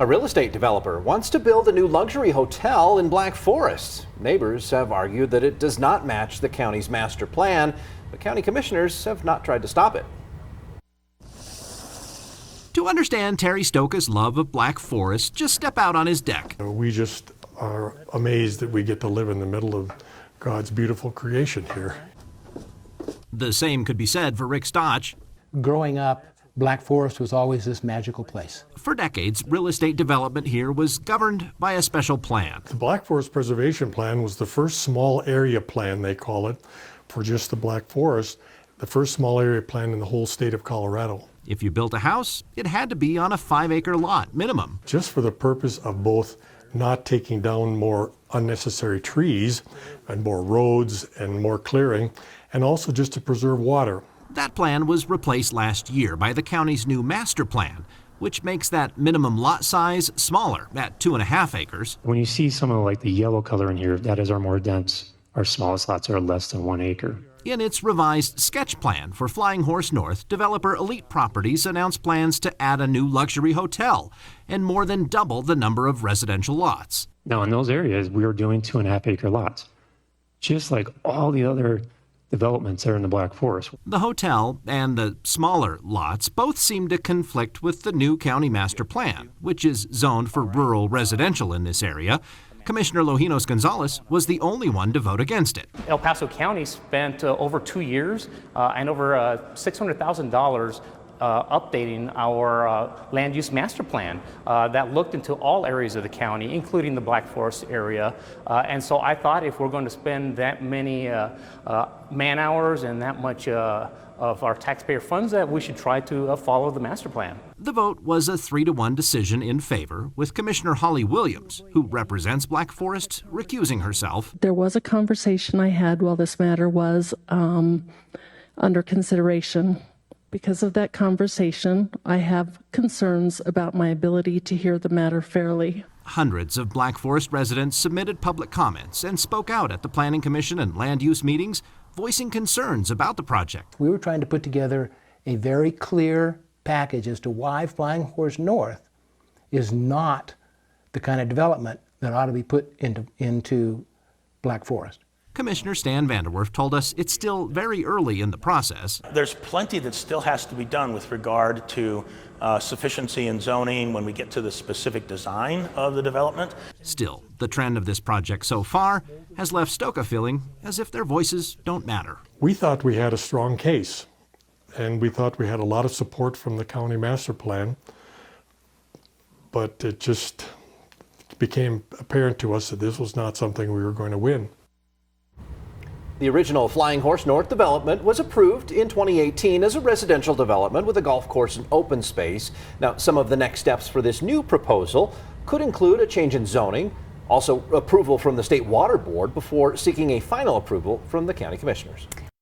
A real estate developer wants to build a new luxury hotel in Black Forest. Neighbors have argued that it does not match the county's master plan, but county commissioners have not tried to stop it. To understand Terry Stoka's love of Black Forest, just step out on his deck. We just are amazed that we get to live in the middle of God's beautiful creation here. The same could be said for Rick Stotch. Growing up, Black Forest was always this magical place. For decades, real estate development here was governed by a special plan. The Black Forest Preservation Plan was the first small area plan, they call it, for just the Black Forest, the first small area plan in the whole state of Colorado. If you built a house, it had to be on a 5-acre lot minimum. Just for the purpose of both not taking down more unnecessary trees and more roads and more clearing, and also just to preserve water. That plan was replaced last year by the county's new master plan, which makes that minimum lot size smaller at 2.5 acres. When you see some of like the yellow color in here, that is our more dense. Our smallest lots are less than 1 acre. In its revised sketch plan for Flying Horse North, developer Elite Properties announced plans to add a new luxury hotel and more than double the number of residential lots. Now in those areas, we are doing 2.5 acre lots, just like all the other developments there in the Black Forest. The hotel and the smaller lots both seem to conflict with the new county master plan, which is zoned for rural residential in this area. Commissioner Lojinos Gonzalez was the only one to vote against it. El Paso County spent over 2 years and over $600,000 updating our land use master plan that looked into all areas of the county, including the Black Forest area. And so I thought if we're going to spend that many man hours and that much of our taxpayer funds, that we should try to follow the master plan. The vote was a 3-1 decision in favor, with Commissioner Holly Williams, who represents Black Forest, recusing herself. There was a conversation I had while this matter was under consideration. Because of that conversation, I have concerns about my ability to hear the matter fairly. Hundreds of Black Forest residents submitted public comments and spoke out at the Planning Commission and land use meetings, voicing concerns about the project. We were trying to put together a very clear package as to why Flying Horse North is not the kind of development that ought to be put into Black Forest. Commissioner Stan Vanderwerf told us it's still very early in the process. There's plenty that still has to be done with regard to sufficiency in zoning when we get to the specific design of the development. Still, the trend of this project so far has left Stoka feeling as if their voices don't matter. We thought we had a strong case, and we thought we had a lot of support from the county master plan, but it just became apparent to us that this was not something we were going to win. The original Flying Horse North development was approved in 2018 as a residential development with a golf course and open space. Now, some of the next steps for this new proposal could include a change in zoning, also approval from the State Water Board before seeking a final approval from the county commissioners.